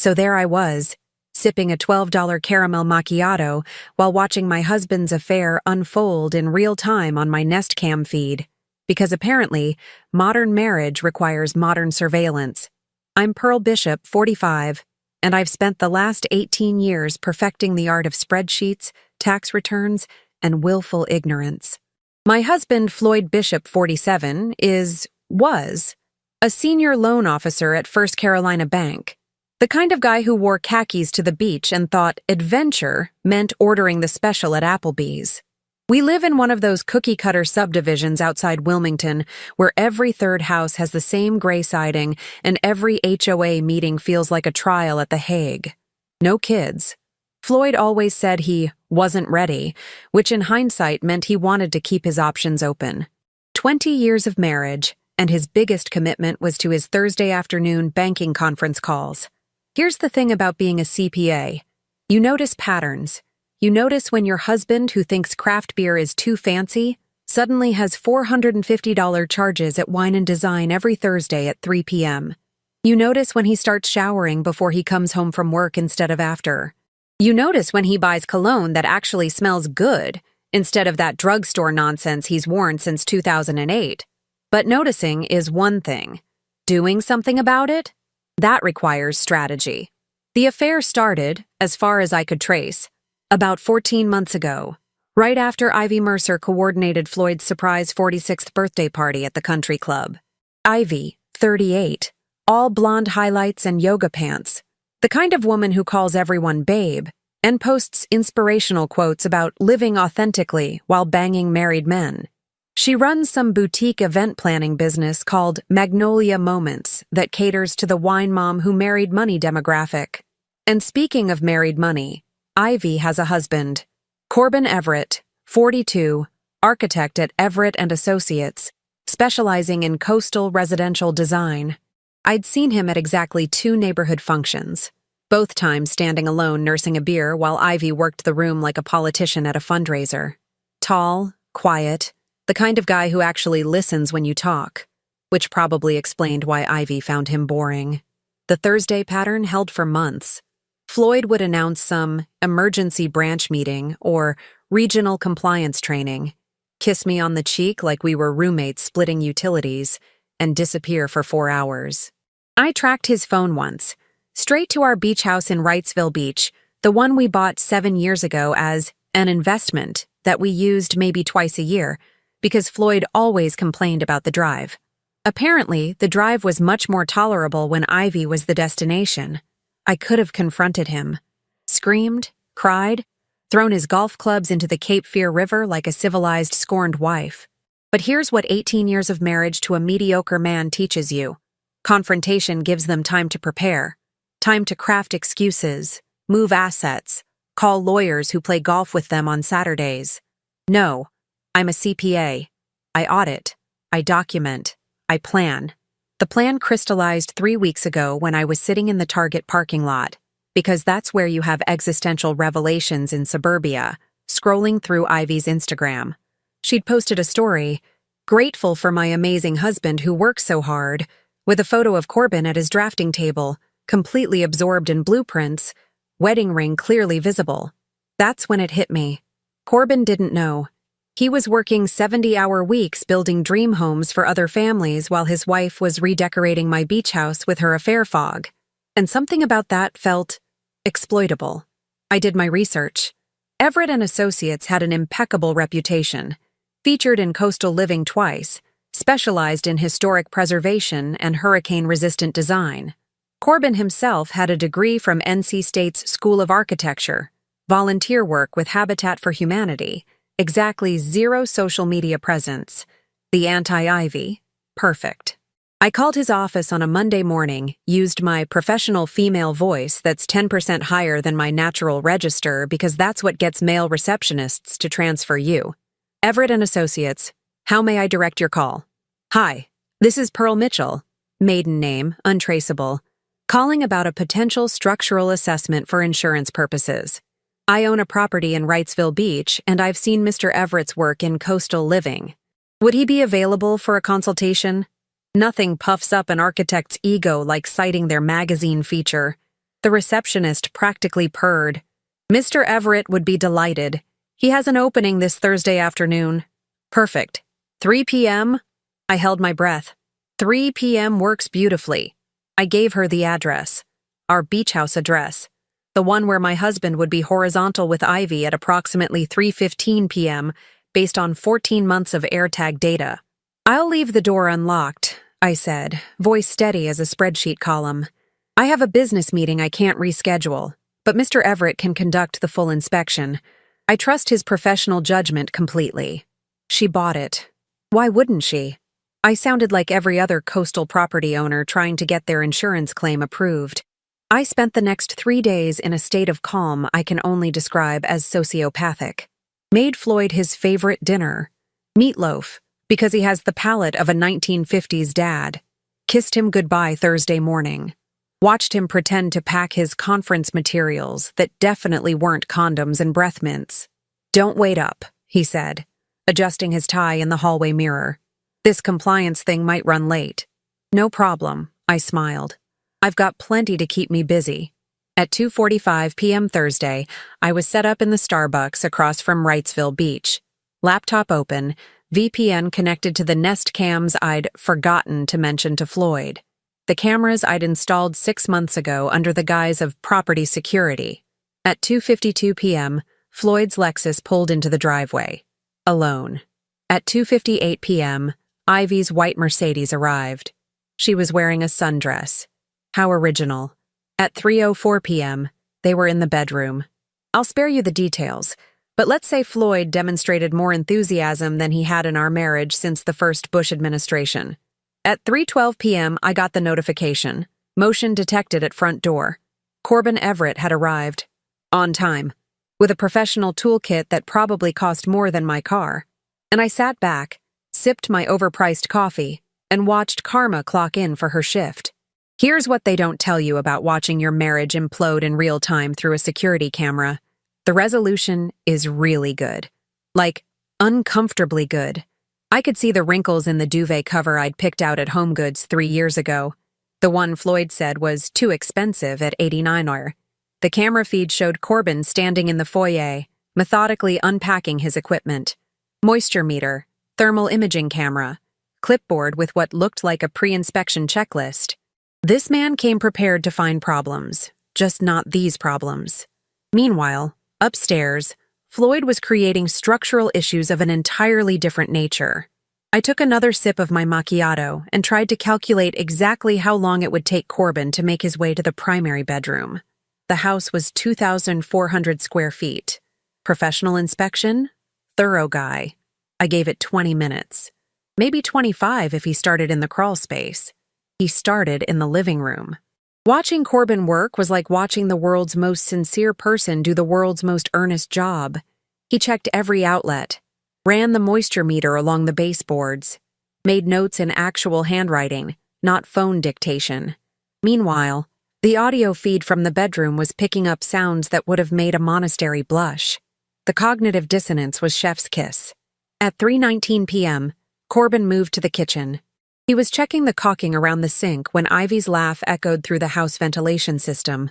So there I was, sipping a $12 caramel macchiato while watching my husband's affair unfold in real time on my Nest Cam feed. Because apparently, modern marriage requires modern surveillance. I'm Pearl Bishop, 45, and I've spent the last 18 years perfecting the art of spreadsheets, tax returns, and willful ignorance. My husband, Floyd Bishop, 47, was a senior loan officer at First Carolina Bank. The kind of guy who wore khakis to the beach and thought adventure meant ordering the special at Applebee's. We live in one of those cookie-cutter subdivisions outside Wilmington where every third house has the same gray siding and every HOA meeting feels like a trial at The Hague. No kids. Floyd always said he wasn't ready, which in hindsight meant he wanted to keep his options open. 20 years of marriage, and his biggest commitment was to his Thursday afternoon banking conference calls. Here's the thing about being a CPA. You notice patterns. You notice when your husband, who thinks craft beer is too fancy, suddenly has $450 charges at Wine and Design every Thursday at 3 p.m. You notice when he starts showering before he comes home from work instead of after. You notice when he buys cologne that actually smells good instead of that drugstore nonsense he's worn since 2008. But noticing is one thing. Doing something about it? That requires strategy. The affair started, as far as I could trace, about 14 months ago, right after Ivy Mercer coordinated Floyd's surprise 46th birthday party at the country club. Ivy, 38, all blonde highlights and yoga pants, the kind of woman who calls everyone babe and posts inspirational quotes about living authentically while banging married men. She runs some boutique event planning business called Magnolia Moments that caters to the wine mom who married money demographic. And speaking of married money, Ivy has a husband, Corbin Everett, 42, architect at Everett and Associates, specializing in coastal residential design. I'd seen him at exactly 2 neighborhood functions, both times standing alone nursing a beer while Ivy worked the room like a politician at a fundraiser. Tall, quiet, the kind of guy who actually listens when you talk, which probably explained why Ivy found him boring. The Thursday pattern held for months. Floyd would announce some emergency branch meeting or regional compliance training, kiss me on the cheek like we were roommates splitting utilities, and disappear for 4 hours. I tracked his phone once, straight to our beach house in Wrightsville Beach, the one we bought 7 years ago as an investment that we used maybe twice a year, because Floyd always complained about the drive. Apparently, the drive was much more tolerable when Ivy was the destination. I could have confronted him, screamed, cried, thrown his golf clubs into the Cape Fear River like a civilized, scorned wife. But here's what 18 years of marriage to a mediocre man teaches you. Confrontation gives them time to prepare, time to craft excuses, move assets, call lawyers who play golf with them on Saturdays. No, I'm a CPA. I audit, I document, I plan. The plan crystallized 3 weeks ago when I was sitting in the Target parking lot, because that's where you have existential revelations in suburbia, scrolling through Ivy's Instagram. She'd posted a story, grateful for my amazing husband who works so hard, with a photo of Corbin at his drafting table, completely absorbed in blueprints, wedding ring clearly visible. That's when it hit me. Corbin didn't know. He was working 70-hour weeks building dream homes for other families while his wife was redecorating my beach house with her affair fog. And something about that felt exploitable. I did my research. Everett and Associates had an impeccable reputation, featured in Coastal Living twice, specialized in historic preservation and hurricane-resistant design. Corbin himself had a degree from NC State's School of Architecture, volunteer work with Habitat for Humanity, exactly 0 social media presence. The anti-Ivy. Perfect. I called his office on a Monday morning, used my professional female voice that's 10% higher than my natural register because that's what gets male receptionists to transfer you. Everett and Associates, how may I direct your call? Hi, this is Pearl Mitchell, maiden name, untraceable, calling about a potential structural assessment for insurance purposes. I own a property in Wrightsville Beach, and I've seen Mr. Everett's work in Coastal Living. Would he be available for a consultation? Nothing puffs up an architect's ego like citing their magazine feature. The receptionist practically purred. Mr. Everett would be delighted. He has an opening this Thursday afternoon. Perfect. 3 p.m.? I held my breath. 3 p.m. works beautifully. I gave her the address. Our beach house address. The one where my husband would be horizontal with Ivy at approximately 3:15 p.m. based on 14 months of AirTag data. I'll leave the door unlocked, I said, voice steady as a spreadsheet column. I have a business meeting I can't reschedule, but Mr. Everett can conduct the full inspection. I trust his professional judgment completely. She bought it. Why wouldn't she? I sounded like every other coastal property owner trying to get their insurance claim approved. I spent the next 3 days in a state of calm I can only describe as sociopathic. Made Floyd his favorite dinner. Meatloaf, because he has the palate of a 1950s dad. Kissed him goodbye Thursday morning. Watched him pretend to pack his conference materials that definitely weren't condoms and breath mints. Don't wait up, he said, adjusting his tie in the hallway mirror. This compliance thing might run late. No problem, I smiled. I've got plenty to keep me busy. At 2:45 p.m. Thursday, I was set up in the Starbucks across from Wrightsville Beach. Laptop open, VPN connected to the Nest cams I'd forgotten to mention to Floyd. The cameras I'd installed 6 months ago under the guise of property security. At 2:52 p.m., Floyd's Lexus pulled into the driveway. Alone. At 2:58 p.m., Ivy's white Mercedes arrived. She was wearing a sundress. How original. At 3:04 p.m., they were in the bedroom. I'll spare you the details, but let's say Floyd demonstrated more enthusiasm than he had in our marriage since the first Bush administration. At 3:12 p.m., I got the notification. Motion detected at front door. Corbin Everett had arrived. On time. With a professional toolkit that probably cost more than my car. And I sat back, sipped my overpriced coffee, and watched Karma clock in for her shift. Here's what they don't tell you about watching your marriage implode in real time through a security camera. The resolution is really good. Like, uncomfortably good. I could see the wrinkles in the duvet cover I'd picked out at HomeGoods 3 years ago. The one Floyd said was too expensive at $89. The camera feed showed Corbin standing in the foyer, methodically unpacking his equipment. Moisture meter, thermal imaging camera, clipboard with what looked like a pre-inspection checklist. This man came prepared to find problems, just not these problems. Meanwhile, upstairs, Floyd was creating structural issues of an entirely different nature. I took another sip of my macchiato and tried to calculate exactly how long it would take Corbin to make his way to the primary bedroom. The house was 2,400 square feet. Professional inspection? Thorough guy. I gave it 20 minutes. Maybe 25 if he started in the crawl space. He started in the living room. Watching Corbin work was like watching the world's most sincere person do the world's most earnest job. He checked every outlet, ran the moisture meter along the baseboards, made notes in actual handwriting, not phone dictation. Meanwhile, the audio feed from the bedroom was picking up sounds that would have made a monastery blush. The cognitive dissonance was chef's kiss. At 3:19 p.m., Corbin moved to the kitchen. He was checking the caulking around the sink when Ivy's laugh echoed through the house ventilation system.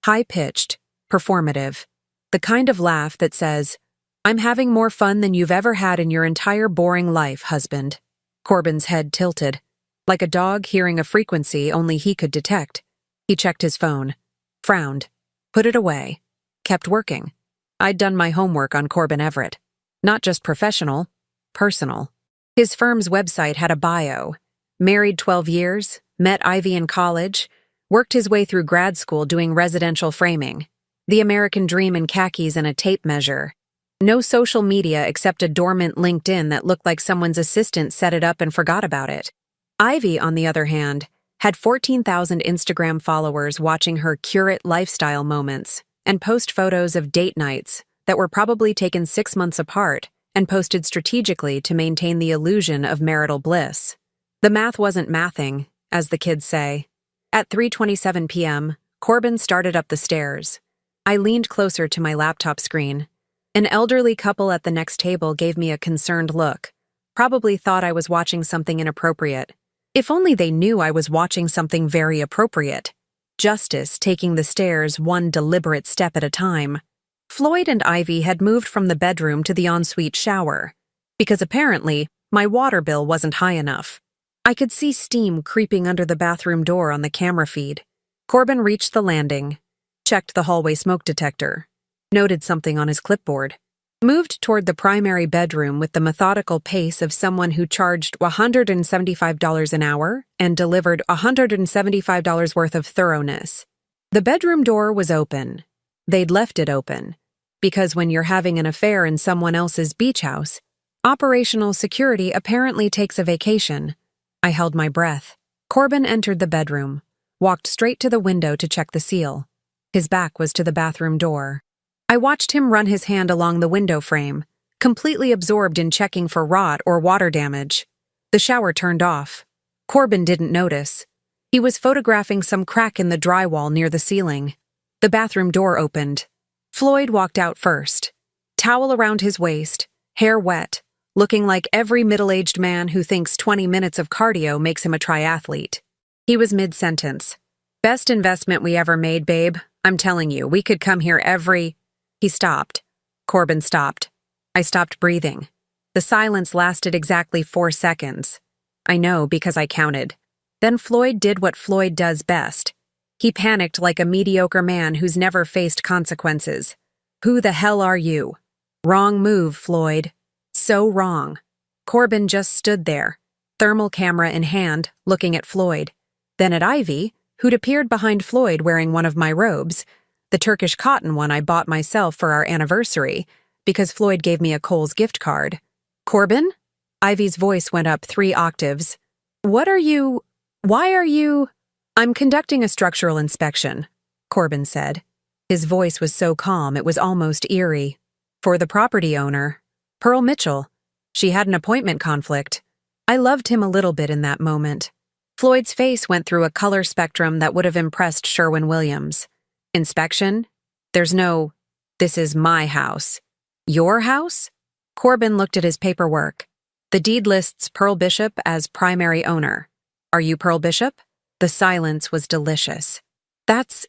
High-pitched, performative. The kind of laugh that says, "I'm having more fun than you've ever had in your entire boring life, husband." Corbin's head tilted, like a dog hearing a frequency only he could detect. He checked his phone, frowned, put it away, kept working. I'd done my homework on Corbin Everett. Not just professional, personal. His firm's website had a bio. Married 12 years, met Ivy in college, worked his way through grad school doing residential framing. The American dream in khakis and a tape measure. No social media except a dormant LinkedIn that looked like someone's assistant set it up and forgot about it. Ivy, on the other hand, had 14,000 Instagram followers watching her curate lifestyle moments and post photos of date nights that were probably taken 6 months apart and posted strategically to maintain the illusion of marital bliss. The math wasn't mathing, as the kids say. At 3:27 p.m., Corbin started up the stairs. I leaned closer to my laptop screen. An elderly couple at the next table gave me a concerned look. Probably thought I was watching something inappropriate. If only they knew I was watching something very appropriate. justice taking the stairs one deliberate step at a time. Floyd and Ivy had moved from the bedroom to the ensuite shower, because apparently my water bill wasn't high enough. I could see steam creeping under the bathroom door on the camera feed. Corbin reached the landing, checked the hallway smoke detector, noted something on his clipboard, moved toward the primary bedroom with the methodical pace of someone who charged $175 an hour and delivered $175 worth of thoroughness. The bedroom door was open. They'd left it open, because when you're having an affair in someone else's beach house, operational security apparently takes a vacation. I held my breath. Corbin entered the bedroom, walked straight to the window to check the seal. His back was to the bathroom door. I watched him run his hand along the window frame, completely absorbed in checking for rot or water damage. The shower turned off. Corbin didn't notice. He was photographing some crack in the drywall near the ceiling. The bathroom door opened. Floyd walked out first, towel around his waist, hair wet, looking like every middle-aged man who thinks 20 minutes of cardio makes him a triathlete. He was mid-sentence. "Best investment we ever made, babe. I'm telling you, we could come here every—" He stopped. Corbin stopped. I stopped breathing. The silence lasted exactly 4 seconds. I know because I counted. Then Floyd did what Floyd does best. He panicked like a mediocre man who's never faced consequences. "Who the hell are you?" "Wrong move, Floyd." So wrong. Corbin just stood there, thermal camera in hand, looking at Floyd. Then at Ivy, who'd appeared behind Floyd wearing one of my robes, the Turkish cotton one I bought myself for our anniversary, because Floyd gave me a Kohl's gift card. "Corbin?" Ivy's voice went up 3 octaves. Why are you— "I'm conducting a structural inspection," Corbin said. His voice was so calm it was almost eerie. "For the property owner, Pearl Mitchell. She had an appointment conflict." I loved him a little bit in that moment. Floyd's face went through a color spectrum that would have impressed Sherwin Williams. "Inspection? There's no— This is my house." "Your house?" Corbin looked at his paperwork. The deed lists Pearl Bishop as primary owner. "Are you Pearl Bishop?" The silence was delicious. That's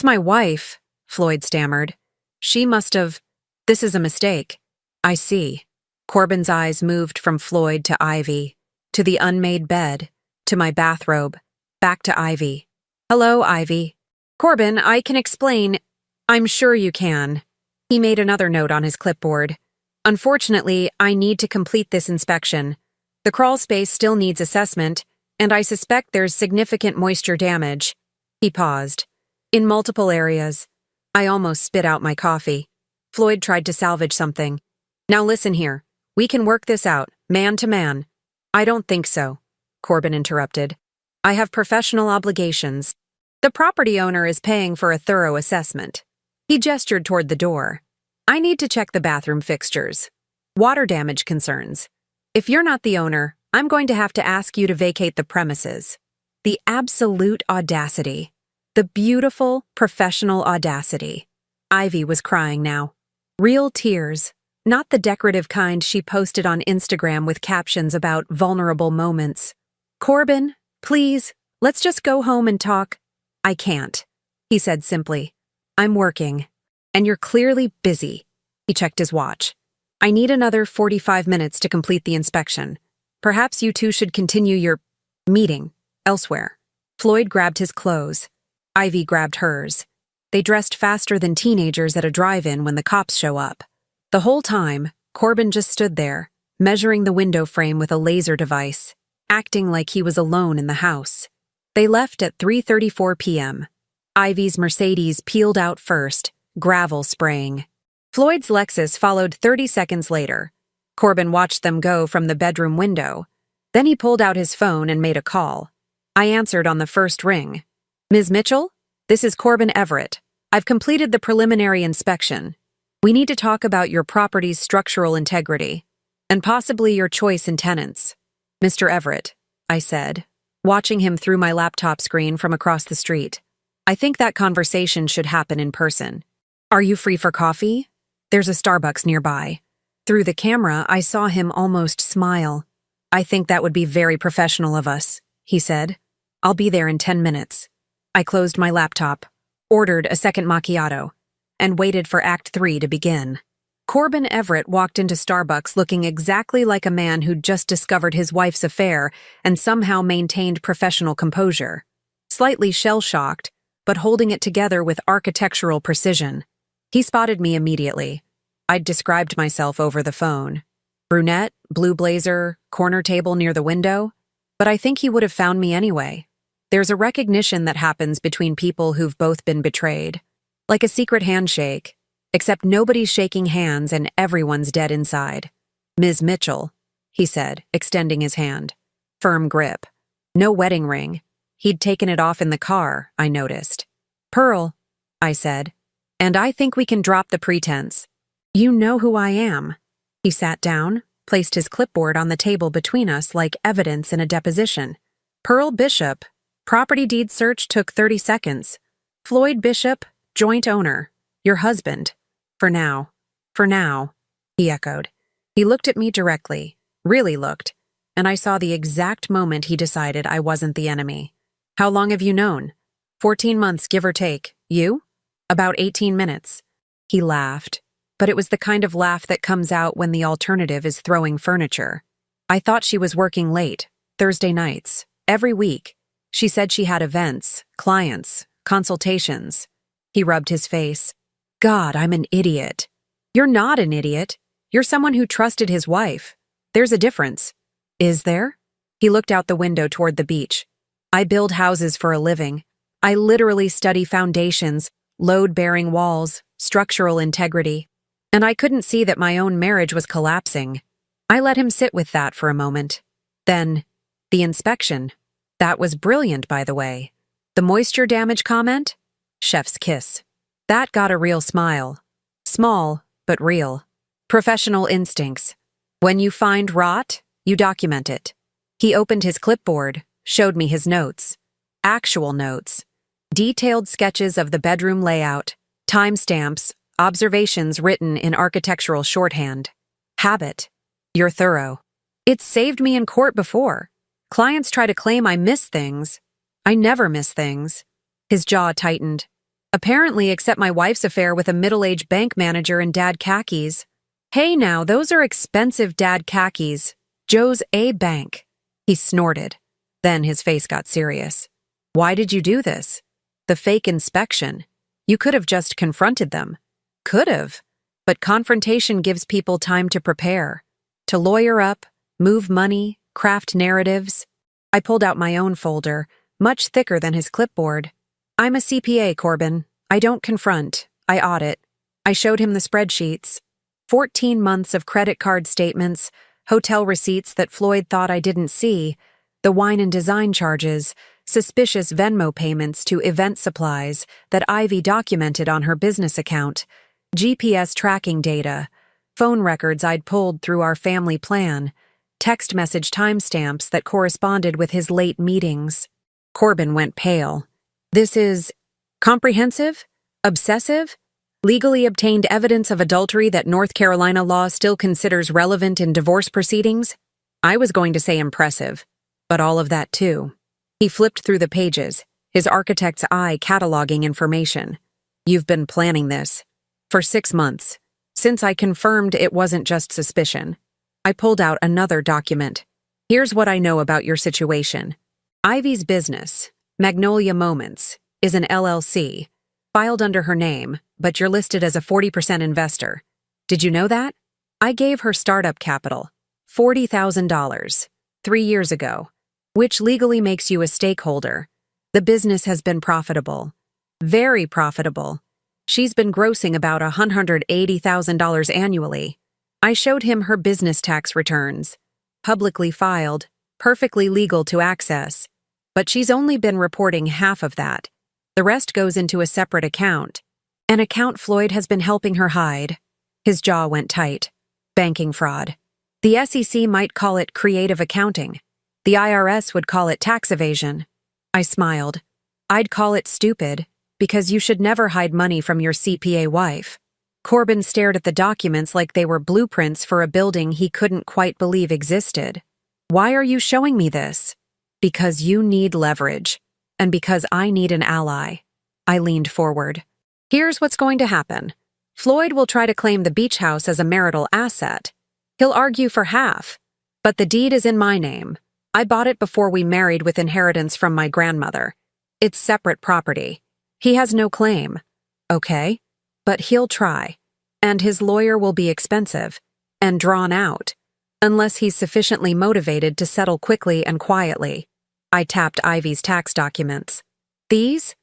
my wife," Floyd stammered. "She must have— This is a mistake." "I see." Corbin's eyes moved from Floyd to Ivy, to the unmade bed, to my bathrobe, back to Ivy. "Hello, Ivy." "Corbin, I can explain." "I'm sure you can." He made another note on his clipboard. "Unfortunately, I need to complete this inspection. The crawl space still needs assessment, and I suspect there's significant moisture damage." He paused. "In multiple areas." I almost spit out my coffee. Floyd tried to salvage something. "Now listen here. We can work this out, man to man." "I don't think so," Corbin interrupted. "I have professional obligations. The property owner is paying for a thorough assessment." He gestured toward the door. "I need to check the bathroom fixtures. Water damage concerns. If you're not the owner, I'm going to have to ask you to vacate the premises." The absolute audacity. The beautiful, professional audacity. Ivy was crying now. Real tears, not the decorative kind she posted on Instagram with captions about vulnerable moments. "Corbin, please, let's just go home and talk." "I can't," he said simply. "I'm working, and you're clearly busy." He checked his watch. "I need another 45 minutes to complete the inspection. Perhaps you two should continue your meeting elsewhere." Floyd grabbed his clothes. Ivy grabbed hers. They dressed faster than teenagers at a drive-in when the cops show up. The whole time, Corbin just stood there, measuring the window frame with a laser device, acting like he was alone in the house. They left at 3:34 p.m. Ivy's Mercedes peeled out first, gravel spraying. Floyd's Lexus followed 30 seconds later. Corbin watched them go from the bedroom window. Then he pulled out his phone and made a call. I answered on the first ring. "Ms. Mitchell? This is Corbin Everett. I've completed the preliminary inspection. We need to talk about your property's structural integrity, and possibly your choice in tenants." "Mr. Everett," I said, watching him through my laptop screen from across the street. "I think that conversation should happen in person. Are you free for coffee? There's a Starbucks nearby." Through the camera, I saw him almost smile. "I think that would be very professional of us," he said. "I'll be there in 10 minutes." I closed my laptop, ordered a second macchiato, and waited for Act 3 to begin. Corbin Everett walked into Starbucks looking exactly like a man who'd just discovered his wife's affair and somehow maintained professional composure. Slightly shell-shocked, but holding it together with architectural precision. He spotted me immediately. I'd described myself over the phone. Brunette, blue blazer, corner table near the window. But I think he would have found me anyway. There's a recognition that happens between people who've both been betrayed. Like a secret handshake, except nobody's shaking hands and everyone's dead inside. "Ms. Mitchell," he said, extending his hand. Firm grip. No wedding ring. He'd taken it off in the car, I noticed. "Pearl," I said, "and I think we can drop the pretense. You know who I am." He sat down, placed his clipboard on the table between us like evidence in a deposition. "Pearl Bishop. Property deed search took 30 seconds. Floyd Bishop, joint owner. Your husband. For now." "For now," he echoed. He looked at me directly, really looked, and I saw the exact moment he decided I wasn't the enemy. "How long have you known?" 14 months, give or take. You?" "About 18 minutes. He laughed, but it was the kind of laugh that comes out when the alternative is throwing furniture. "I thought she was working late, Thursday nights, every week. She said she had events, clients, consultations." He rubbed his face. "God, I'm an idiot." "You're not an idiot. You're someone who trusted his wife. There's a difference." "Is there?" He looked out the window toward the beach. "I build houses for a living. I literally study foundations, load-bearing walls, structural integrity. And I couldn't see that my own marriage was collapsing. I let him sit with that for a moment. Then, the inspection. That was brilliant, by the way. The moisture damage comment? Chef's kiss. That got a real smile. Small, but real. Professional instincts. When you find rot, you document it. He opened his clipboard, showed me his notes. Actual notes. Detailed sketches of the bedroom layout, timestamps, observations written in architectural shorthand. Habit. You're thorough. It's saved me in court before. Clients try to claim I miss things. I never miss things. His jaw tightened. Apparently, except my wife's affair with a middle-aged bank manager in dad khakis. Hey now, those are expensive dad khakis. Joe's a bank. He snorted. Then his face got serious. Why did you do this? The fake inspection. You could have just confronted them. Could have. But confrontation gives people time to prepare. To lawyer up, move money, craft narratives. I pulled out my own folder, much thicker than his clipboard. I'm a CPA, Corbin. I don't confront. I audit. I showed him the spreadsheets. 14 months of credit card statements, hotel receipts that Floyd thought I didn't see, the wine and design charges, suspicious Venmo payments to event supplies that Ivy documented on her business account, GPS tracking data, phone records I'd pulled through our family plan, text message timestamps that corresponded with his late meetings. Corbin went pale. This is comprehensive? Obsessive? Legally obtained evidence of adultery that North Carolina law still considers relevant in divorce proceedings? I was going to say impressive, but all of that too. He flipped through the pages, his architect's eye cataloging information. You've been planning this. For 6 months. Since I confirmed it wasn't just suspicion. I pulled out another document. Here's what I know about your situation. Ivy's business, Magnolia Moments, is an LLC, filed under her name, but you're listed as a 40% investor. Did you know that? I gave her startup capital, $40,000, 3 years ago, which legally makes you a stakeholder. The business has been profitable. Very profitable. She's been grossing about $180,000 annually. I showed him her business tax returns. Publicly filed, perfectly legal to access. But she's only been reporting half of that. The rest goes into a separate account. An account Floyd has been helping her hide. His jaw went tight. Banking fraud. The SEC might call it creative accounting. The IRS would call it tax evasion. I smiled. I'd call it stupid, because you should never hide money from your CPA wife. Corbin stared at the documents like they were blueprints for a building he couldn't quite believe existed. Why are you showing me this? Because you need leverage. and because I need an ally. I leaned forward. Here's what's going to happen. Floyd will try to claim the beach house as a marital asset. He'll argue for half, but the deed is in my name. I bought it before we married with inheritance from my grandmother. It's separate property. He has no claim. Okay, but he'll try. And his lawyer will be expensive and drawn out, unless he's sufficiently motivated to settle quickly and quietly. I tapped Ivy's tax documents. These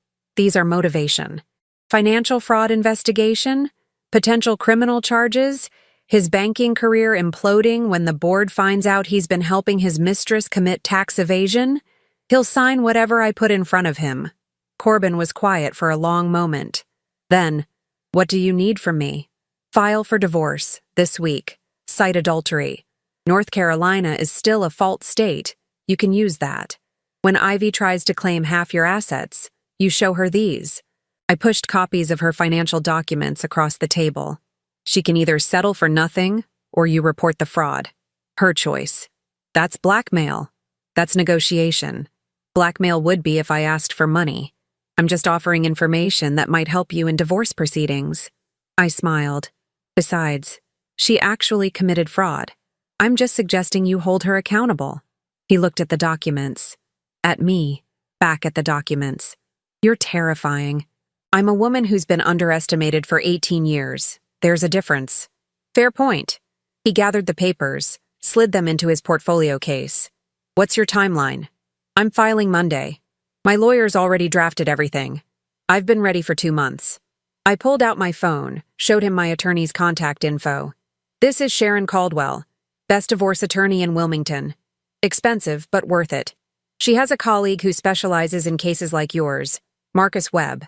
are motivation. Financial fraud investigation, potential criminal charges, his banking career imploding when the board finds out he's been helping his mistress commit tax evasion. He'll sign whatever I put in front of him. Corbin was quiet for a long moment. Then, what do you need from me? File for divorce, this week. Cite adultery. North Carolina is still a fault state. You can use that. When Ivy tries to claim half your assets, you show her these. I pushed copies of her financial documents across the table. She can either settle for nothing, or you report the fraud. Her choice. That's blackmail. That's negotiation. Blackmail would be if I asked for money. I'm just offering information that might help you in divorce proceedings. I smiled. Besides, she actually committed fraud. I'm just suggesting you hold her accountable. He looked at the documents. At me. Back at the documents. You're terrifying. I'm a woman who's been underestimated for 18 years. There's a difference. Fair point. He gathered the papers, slid them into his portfolio case. What's your timeline? I'm filing Monday. My lawyer's already drafted everything. I've been ready for 2 months. I pulled out my phone, showed him my attorney's contact info. This is Sharon Caldwell, best divorce attorney in Wilmington. Expensive, but worth it. She has a colleague who specializes in cases like yours, Marcus Webb.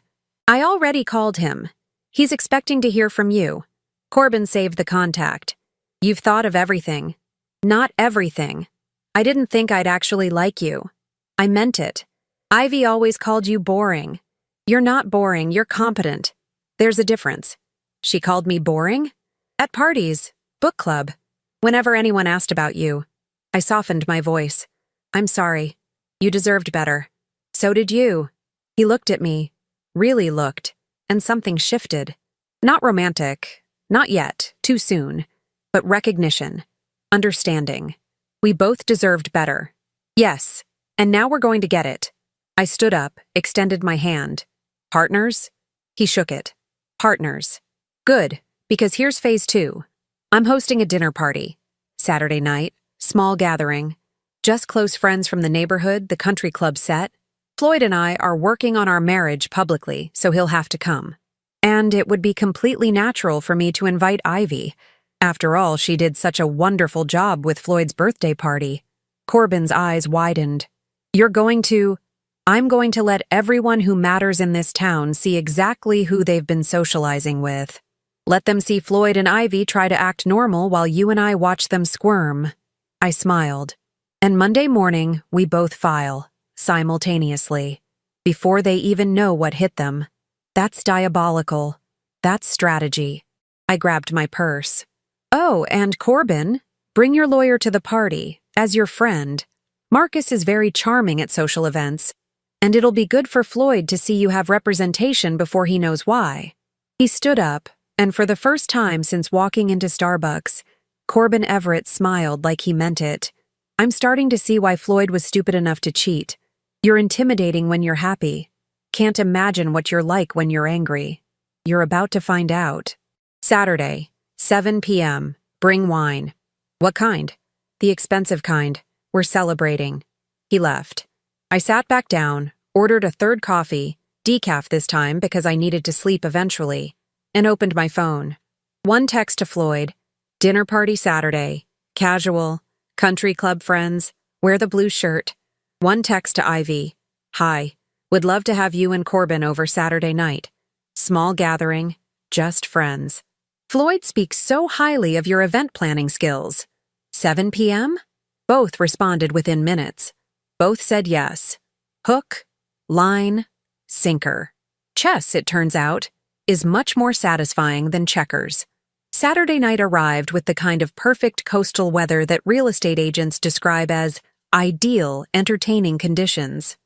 I already called him. He's expecting to hear from you. Corbin saved the contact. You've thought of everything. Not everything. I didn't think I'd actually like you. I meant it. Ivy always called you boring. You're not boring, you're competent. There's a difference. She called me boring? At parties, book club, whenever anyone asked about you. I softened my voice. I'm sorry. You deserved better. So did you. He looked at me. Really looked. And something shifted. Not romantic. Not yet. Too soon. But recognition. Understanding. We both deserved better. Yes. And now we're going to get it. I stood up, extended my hand. Partners? He shook it. Partners. Good, because here's phase 2. I'm hosting a dinner party. Saturday night, small gathering. Just close friends from the neighborhood, the country club set. Floyd and I are working on our marriage publicly, so he'll have to come. And it would be completely natural for me to invite Ivy. After all, she did such a wonderful job with Floyd's birthday party. Corbin's eyes widened. I'm going to let everyone who matters in this town see exactly who they've been socializing with. Let them see Floyd and Ivy try to act normal while you and I watch them squirm. I smiled. And Monday morning, we both file, simultaneously, before they even know what hit them. That's diabolical. That's strategy. I grabbed my purse. Oh, and Corbin, bring your lawyer to the party, as your friend. Marcus is very charming at social events, and it'll be good for Floyd to see you have representation before he knows why. He stood up, and for the first time since walking into Starbucks, Corbin Everett smiled like he meant it. I'm starting to see why Floyd was stupid enough to cheat. You're intimidating when you're happy. Can't imagine what you're like when you're angry. You're about to find out. Saturday, 7 p.m. Bring wine. What kind? The expensive kind. We're celebrating. He left. I sat back down, ordered a third coffee, decaf this time because I needed to sleep eventually, and opened my phone. One text to Floyd. Dinner party Saturday. Casual. Country club friends. Wear the blue shirt. One text to Ivy. Hi. Would love to have you and Corbin over Saturday night. Small gathering. Just friends. Floyd speaks so highly of your event planning skills. 7 p.m.? Both responded within minutes. Both said yes. Hook, line, sinker. Chess, it turns out, is much more satisfying than checkers. Saturday night arrived with the kind of perfect coastal weather that real estate agents describe as ideal, entertaining conditions.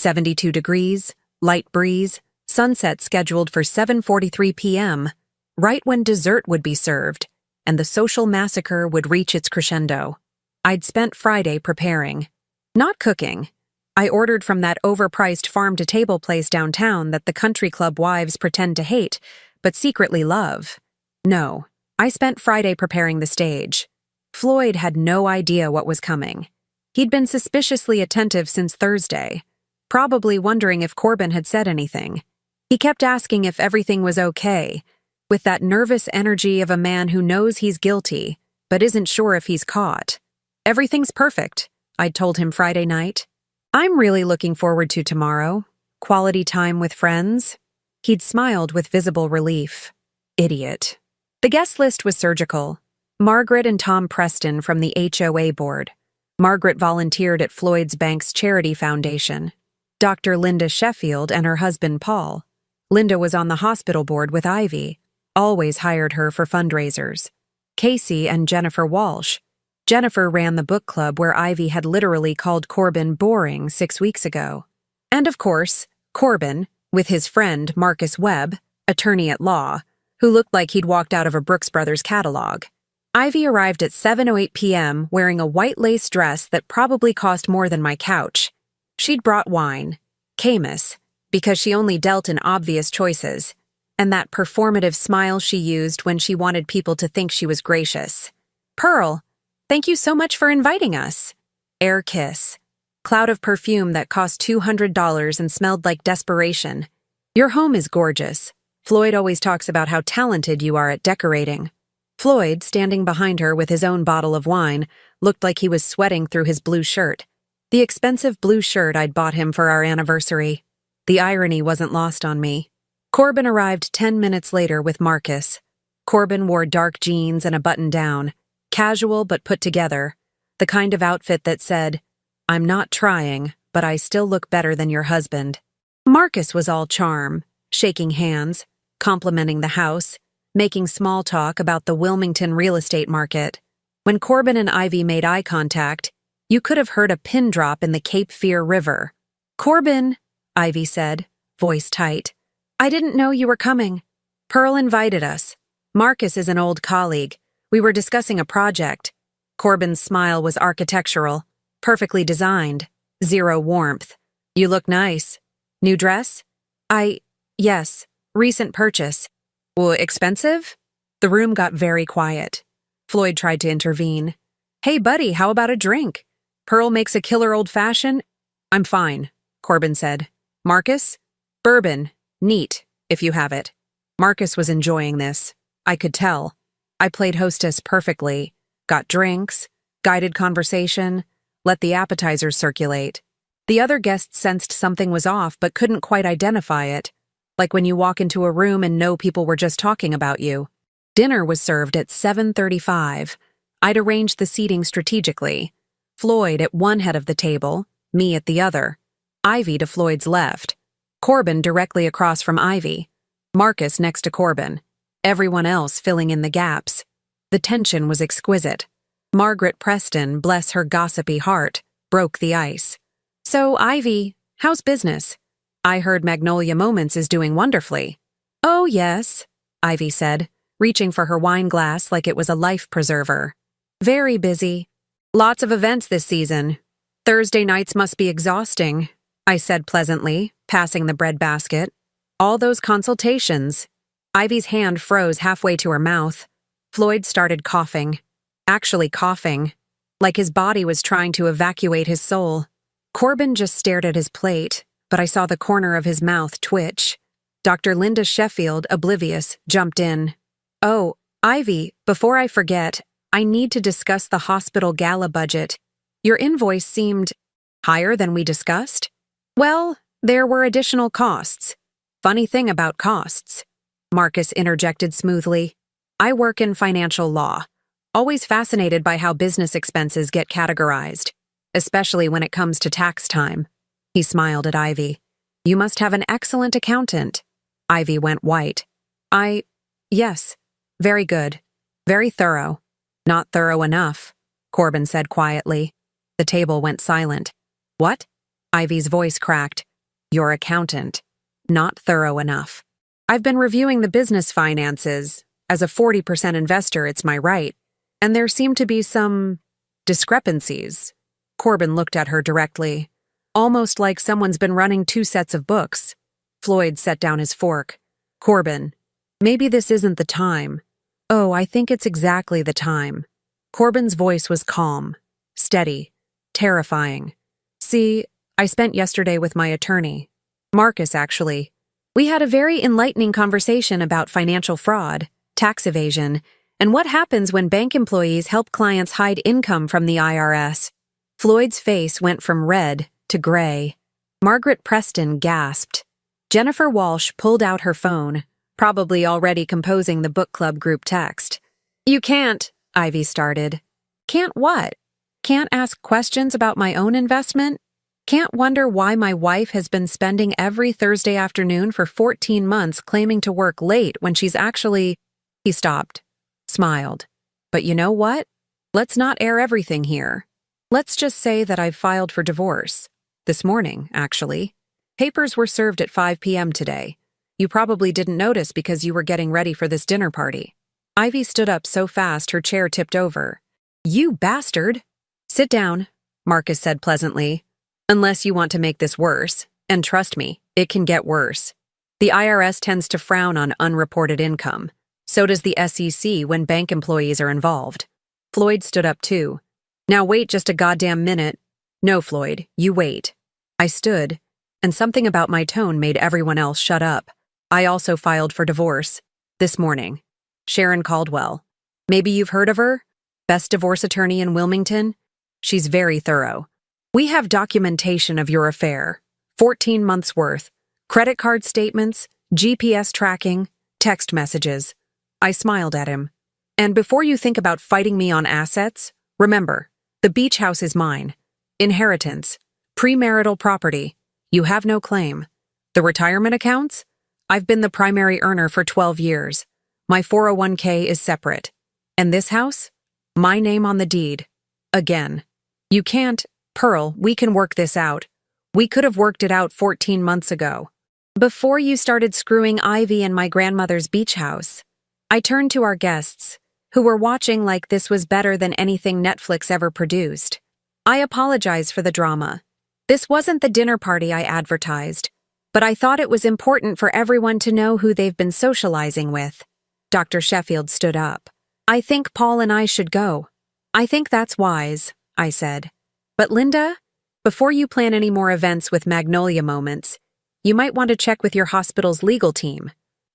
72 degrees, light breeze, sunset scheduled for 7:43 p.m., right when dessert would be served, and the social massacre would reach its crescendo. I'd spent Friday preparing. Not cooking. I ordered from that overpriced farm-to-table place downtown that the country club wives pretend to hate, but secretly love. No, I spent Friday preparing the stage. Floyd had no idea what was coming. He'd been suspiciously attentive since Thursday, probably wondering if Corbin had said anything. He kept asking if everything was okay, with that nervous energy of a man who knows he's guilty, but isn't sure if he's caught. Everything's perfect, I'd told him Friday night. I'm really looking forward to tomorrow. Quality time with friends. He'd smiled with visible relief. Idiot. The guest list was surgical. Margaret and Tom Preston from the HOA board. Margaret volunteered at Floyd's Bank's Charity Foundation. Dr. Linda Sheffield and her husband Paul. Linda was on the hospital board with Ivy. Always hired her for fundraisers. Casey and Jennifer Walsh. Jennifer ran the book club where Ivy had literally called Corbin boring 6 weeks ago. And of course, Corbin, with his friend Marcus Webb, attorney at law, who looked like he'd walked out of a Brooks Brothers catalog. Ivy arrived at 7:08 p.m. wearing a white lace dress that probably cost more than my couch. She'd brought wine, Camus, because she only dealt in obvious choices, and that performative smile she used when she wanted people to think she was gracious. Pearl, thank you so much for inviting us. Air kiss. Cloud of perfume that cost $200 and smelled like desperation. Your home is gorgeous. Floyd always talks about how talented you are at decorating. Floyd, standing behind her with his own bottle of wine, looked like he was sweating through his blue shirt. The expensive blue shirt I'd bought him for our anniversary. The irony wasn't lost on me. Corbin arrived 10 minutes later with Marcus. Corbin wore dark jeans and a button-down. Casual but put together, the kind of outfit that said, I'm not trying, but I still look better than your husband. Marcus was all charm, shaking hands, complimenting the house, making small talk about the Wilmington real estate market. When Corbin and Ivy made eye contact, you could have heard a pin drop in the Cape Fear River. Corbin, Ivy said, voice tight. I didn't know you were coming. Pearl invited us. Marcus is an old colleague. We were discussing a project. Corbin's smile was architectural, perfectly designed, zero warmth. You look nice. New dress? Yes, recent purchase. Well, expensive? The room got very quiet. Floyd tried to intervene. Hey, buddy, how about a drink? Pearl makes a killer old-fashioned. I'm fine, Corbin said. Marcus? Bourbon. Neat, if you have it. Marcus was enjoying this. I could tell. I played hostess perfectly. Got drinks, guided conversation, let the appetizers circulate. The other guests sensed something was off but couldn't quite identify it, like when you walk into a room and know people were just talking about you. Dinner was served at 7:35. I'd arranged the seating strategically. Floyd at one head of the table, me at the other. Ivy to Floyd's left. Corbin directly across from Ivy. Marcus next to Corbin. Everyone else filling in the gaps. The tension was exquisite. Margaret Preston, bless her gossipy heart, broke the ice. So, Ivy, how's business? I heard Magnolia Moments is doing wonderfully. Oh, yes, Ivy said, reaching for her wine glass like it was a life preserver. Very busy. Lots of events this season. Thursday nights must be exhausting, I said pleasantly, passing the bread basket. All those consultations. Ivy's hand froze halfway to her mouth. Floyd started coughing. Actually coughing. Like his body was trying to evacuate his soul. Corbin just stared at his plate, but I saw the corner of his mouth twitch. Dr. Linda Sheffield, oblivious, jumped in. Oh, Ivy, before I forget, I need to discuss the hospital gala budget. Your invoice seemed higher than we discussed? Well, there were additional costs. Funny thing about costs. Marcus interjected smoothly. I work in financial law. Always fascinated by how business expenses get categorized, especially when it comes to tax time. He smiled at Ivy. You must have an excellent accountant. Ivy went white. Yes. Very good. Very thorough. Not thorough enough, Corbin said quietly. The table went silent. What? Ivy's voice cracked. Your accountant. Not thorough enough. I've been reviewing the business finances. As a 40% investor, it's my right. And there seem to be some discrepancies. Corbin looked at her directly, almost like someone's been running two sets of books. Floyd set down his fork. Corbin, maybe this isn't the time. Oh, I think it's exactly the time. Corbin's voice was calm, steady, terrifying. See, I spent yesterday with my attorney. Marcus, actually. We had a very enlightening conversation about financial fraud, tax evasion, and what happens when bank employees help clients hide income from the IRS. Floyd's face went from red to gray. Margaret Preston gasped. Jennifer Walsh pulled out her phone, probably already composing the book club group text. You can't, Ivy started. Can't what? Can't ask questions about my own investment? Can't wonder why my wife has been spending every Thursday afternoon for 14 months claiming to work late when she's actually— He stopped, smiled. But you know what? Let's not air everything here. Let's just say that I've filed for divorce. This morning, actually. Papers were served at 5 p.m. today. You probably didn't notice because you were getting ready for this dinner party. Ivy stood up so fast her chair tipped over. You bastard! Sit down, Marcus said pleasantly. Unless you want to make this worse, and trust me, it can get worse. The IRS tends to frown on unreported income. So does the SEC when bank employees are involved. Floyd stood up too. Now wait just a goddamn minute. No, Floyd, you wait. I stood, and something about my tone made everyone else shut up. I also filed for divorce. This morning. Sharon Caldwell. Maybe you've heard of her? Best divorce attorney in Wilmington? She's very thorough. We have documentation of your affair. 14 months worth. Credit card statements, GPS tracking, text messages. I smiled at him. And before you think about fighting me on assets, remember, the beach house is mine. Inheritance. Premarital property. You have no claim. The retirement accounts? I've been the primary earner for 12 years. My 401k is separate. And this house? My name on the deed. Again. You can't— Pearl, we can work this out. We could have worked it out 14 months ago. Before you started screwing Ivy and my grandmother's beach house. I turned to our guests, who were watching like this was better than anything Netflix ever produced. I apologize for the drama. This wasn't the dinner party I advertised, but I thought it was important for everyone to know who they've been socializing with. Dr. Sheffield stood up. I think Paul and I should go. I think that's wise, I said. But Linda, before you plan any more events with Magnolia Moments, you might want to check with your hospital's legal team.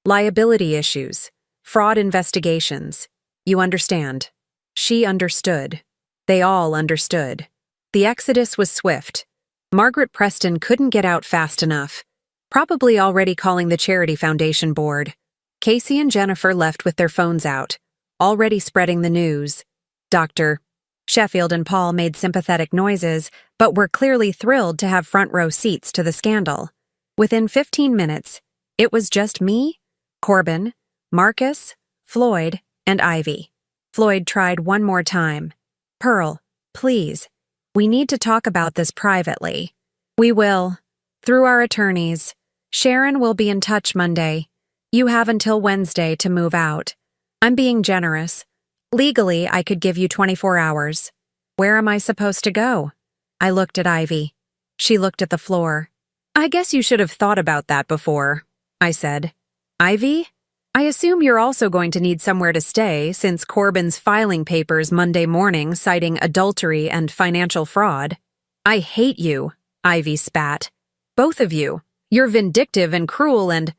Liability issues, fraud investigations. You understand. She understood. They all understood. The exodus was swift. Margaret Preston couldn't get out fast enough, probably already calling the Charity Foundation board. Casey and Jennifer left with their phones out, already spreading the news. Dr. Sheffield and Paul made sympathetic noises, but were clearly thrilled to have front row seats to the scandal. Within 15 minutes, it was just me, Corbin, Marcus, Floyd, and Ivy. Floyd tried one more time. Pearl, please. We need to talk about this privately. We will. Through our attorneys. Sharon will be in touch Monday. You have until Wednesday to move out. I'm being generous. Legally, I could give you 24 hours. Where am I supposed to go? I looked at Ivy. She looked at the floor. I guess you should have thought about that before, I said. Ivy? I assume you're also going to need somewhere to stay since Corbin's filing papers Monday morning citing adultery and financial fraud. I hate you, Ivy spat. Both of you. You're vindictive and cruel and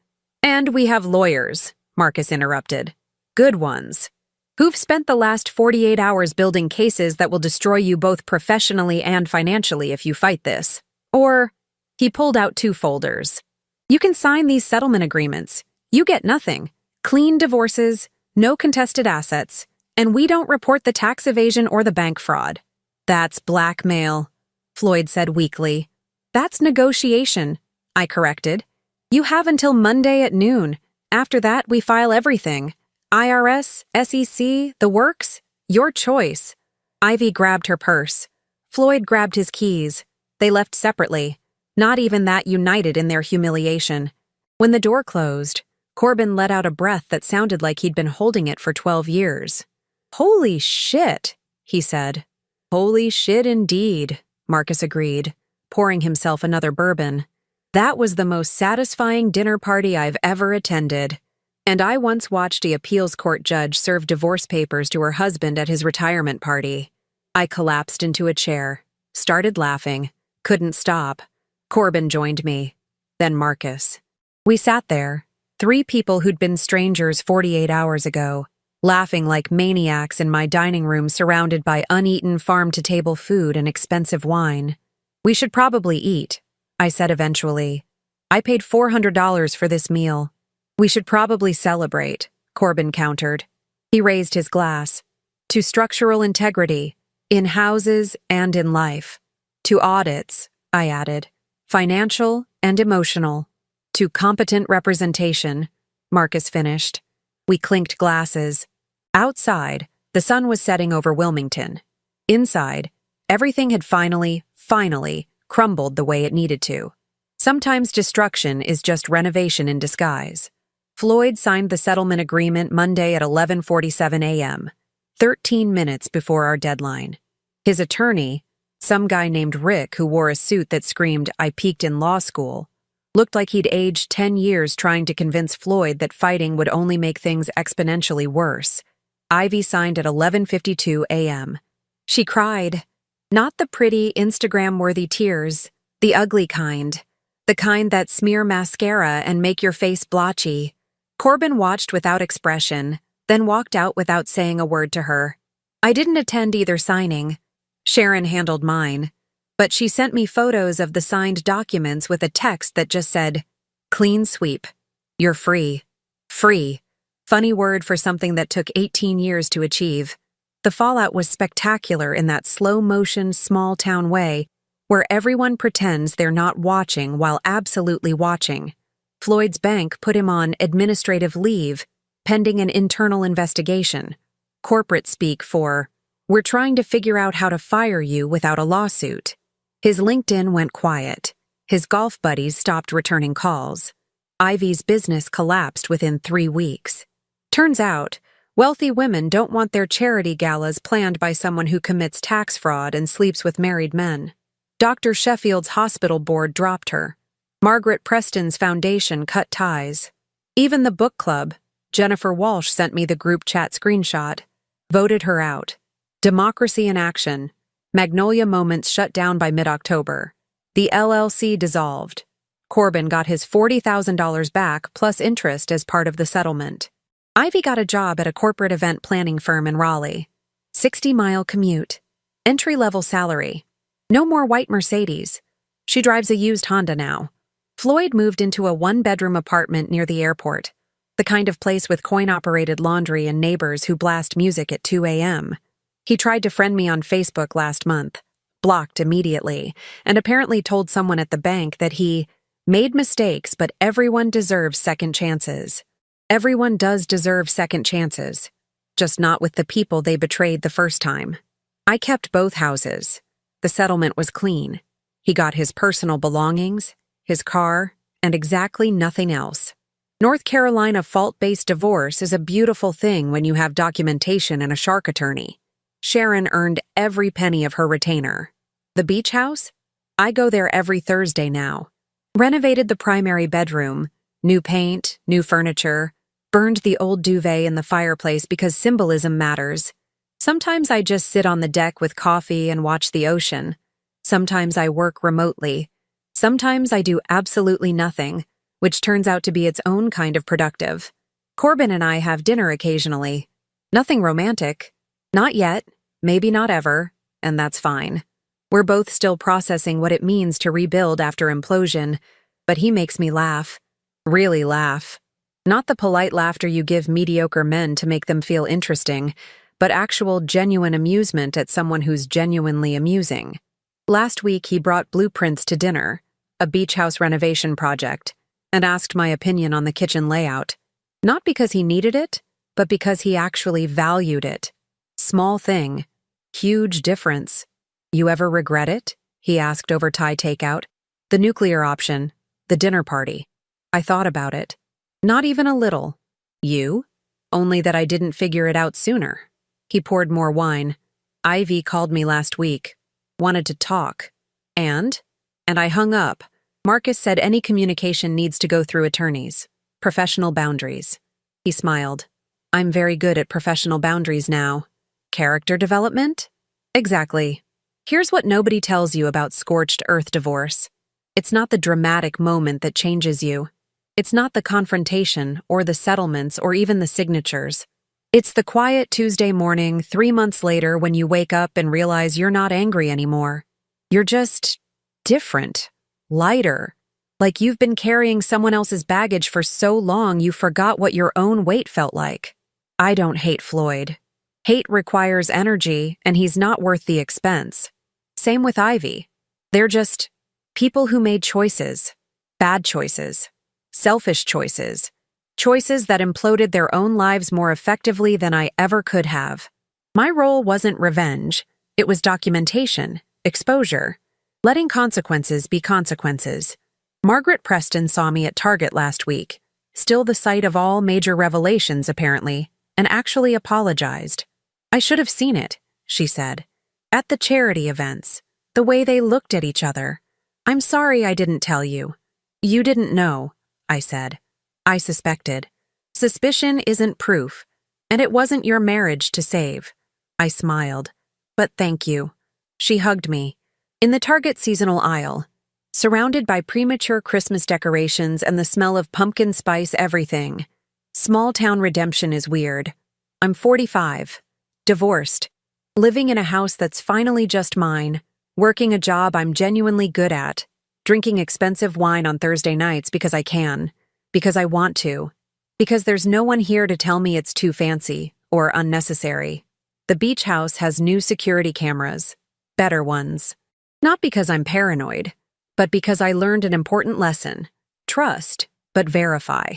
we have lawyers, Marcus interrupted. Good ones. Who've spent the last 48 hours building cases that will destroy you both professionally and financially if you fight this. Or, he pulled out 2 folders. You can sign these settlement agreements. You get nothing. Clean divorces, no contested assets, and we don't report the tax evasion or the bank fraud. That's blackmail, Floyd said weakly. That's negotiation, I corrected. You have until Monday at noon. After that, we file everything. IRS, SEC, the works, your choice. Ivy grabbed her purse. Floyd grabbed his keys. They left separately. not even that united in their humiliation. When the door closed, Corbin let out a breath that sounded like he'd been holding it for 12 years. "Holy shit," he said. "Holy shit indeed," Marcus agreed, pouring himself another bourbon. "That was the most satisfying dinner party I've ever attended. And I once watched the appeals court judge serve divorce papers to her husband at his retirement party." I collapsed into a chair, started laughing, couldn't stop. Corbin joined me, then Marcus. We sat there, three people who'd been strangers 48 hours ago, laughing like maniacs in my dining room surrounded by uneaten farm-to-table food and expensive wine. "We should probably eat," I said eventually. "I paid $400 for this meal." "We should probably celebrate," Corbin countered. He raised his glass. "To structural integrity, in houses and in life. To audits," I added. "Financial and emotional. To competent representation," Marcus finished. We clinked glasses. Outside, the sun was setting over Wilmington. Inside, everything had finally crumbled the way it needed to. Sometimes destruction is just renovation in disguise. Floyd signed the settlement agreement Monday at 11:47 a.m., 13 minutes before our deadline. His attorney, some guy named Rick who wore a suit that screamed, "I peaked in law school," looked like he'd aged 10 years trying to convince Floyd that fighting would only make things exponentially worse. Ivy signed at 11:52 a.m. She cried. Not the pretty, Instagram-worthy tears, the ugly kind. The kind that smear mascara and make your face blotchy. Corbin watched without expression, then walked out without saying a word to her. I didn't attend either signing. Sharon handled mine, but she sent me photos of the signed documents with a text that just said, "Clean sweep. You're free." Free. Funny word for something that took 18 years to achieve. The fallout was spectacular in that slow-motion, small-town way where everyone pretends they're not watching while absolutely watching. Floyd's bank put him on administrative leave, pending an internal investigation. Corporate speak for, "We're trying to figure out how to fire you without a lawsuit." His LinkedIn went quiet. His golf buddies stopped returning calls. Ivy's business collapsed within 3 weeks. Turns out, wealthy women don't want their charity galas planned by someone who commits tax fraud and sleeps with married men. Dr. Sheffield's hospital board dropped her. Margaret Preston's foundation cut ties. Even the book club, Jennifer Walsh sent me the group chat screenshot, voted her out. Democracy in action. Magnolia Moments shut down by mid-October. The LLC dissolved. Corbin got his $40,000 back plus interest as part of the settlement. Ivy got a job at a corporate event planning firm in Raleigh. 60-mile commute. Entry-level salary. No more white Mercedes. She drives a used Honda now. Floyd moved into a one-bedroom apartment near the airport, the kind of place with coin-operated laundry and neighbors who blast music at 2 a.m. He tried to friend me on Facebook last month, blocked immediately, and apparently told someone at the bank that he made mistakes, but everyone deserves second chances. Everyone does deserve second chances, just not with the people they betrayed the first time. I kept both houses. The settlement was clean. He got his personal belongings, his car, and exactly nothing else. North Carolina fault-based divorce is a beautiful thing when you have documentation and a shark attorney. Sharon earned every penny of her retainer. The beach house? I go there every Thursday now. Renovated the primary bedroom, new paint, new furniture, burned the old duvet in the fireplace because symbolism matters. Sometimes I just sit on the deck with coffee and watch the ocean. Sometimes I work remotely. Sometimes I do absolutely nothing, which turns out to be its own kind of productive. Corbin and I have dinner occasionally. Nothing romantic. Not yet, maybe not ever, and that's fine. We're both still processing what it means to rebuild after implosion, but he makes me laugh. Really laugh. Not the polite laughter you give mediocre men to make them feel interesting, but actual genuine amusement at someone who's genuinely amusing. Last week he brought blueprints to dinner, a beach house renovation project, and asked my opinion on the kitchen layout. Not because he needed it, but because he actually valued it. Small thing. Huge difference. "You ever regret it?" he asked over Thai takeout. The nuclear option. The dinner party. I thought about it. Not even a little. You? Only that I didn't figure it out sooner. He poured more wine. Ivy called me last week. Wanted to talk. And I hung up. Marcus said any communication needs to go through attorneys. Professional boundaries. He smiled. I'm very good at professional boundaries now. Character development? Exactly. Here's what nobody tells you about scorched earth divorce. It's not the dramatic moment that changes you. It's not the confrontation or the settlements or even the signatures. It's the quiet Tuesday morning 3 months later when you wake up and realize you're not angry anymore. You're just different, lighter, like you've been carrying someone else's baggage for so long you forgot what your own weight felt like. I don't hate Floyd. Hate requires energy, and he's not worth the expense. Same with Ivy. They're just people who made choices, bad choices, selfish choices, choices that imploded their own lives more effectively than I ever could have. My role wasn't revenge. It was documentation, exposure, letting consequences be consequences. Margaret Preston saw me at Target last week, still the site of all major revelations apparently, and actually apologized. I should have seen it, she said. At the charity events, the way they looked at each other. I'm sorry I didn't tell you. You didn't know, I said. I suspected. Suspicion isn't proof, and it wasn't your marriage to save. I smiled. But thank you. She hugged me. In the Target seasonal aisle, surrounded by premature Christmas decorations and the smell of pumpkin spice everything. Small-town redemption is weird. I'm 45, divorced, living in a house that's finally just mine, working a job I'm genuinely good at, drinking expensive wine on Thursday nights because I can, because I want to, because there's no one here to tell me it's too fancy or unnecessary. The beach house has new security cameras, better ones. Not because I'm paranoid, but because I learned an important lesson. Trust, but verify.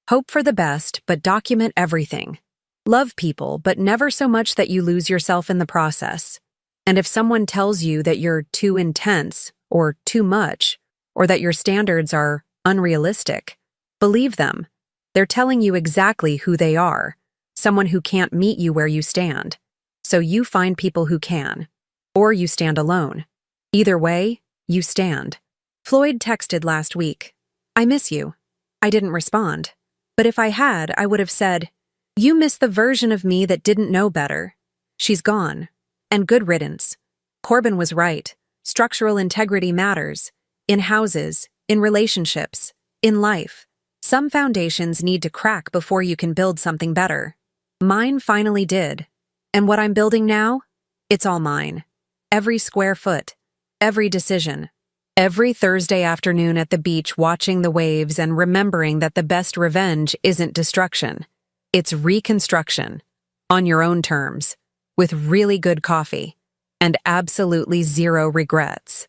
Hope for the best, but document everything. Love people, but never so much that you lose yourself in the process. And if someone tells you that you're too intense, or too much, or that your standards are unrealistic, believe them. They're telling you exactly who they are, someone who can't meet you where you stand. So you find people who can. Or you stand alone. Either way, you stand. Floyd texted last week. I miss you. I didn't respond. But if I had, I would have said, you miss the version of me that didn't know better. She's gone. And good riddance. Corbin was right. Structural integrity matters. In houses, in relationships, in life. Some foundations need to crack before you can build something better. Mine finally did. And what I'm building now? It's all mine. Every square foot. Every decision. Every Thursday afternoon at the beach watching the waves and remembering that the best revenge isn't destruction. It's reconstruction. On your own terms. With really good coffee. And absolutely zero regrets.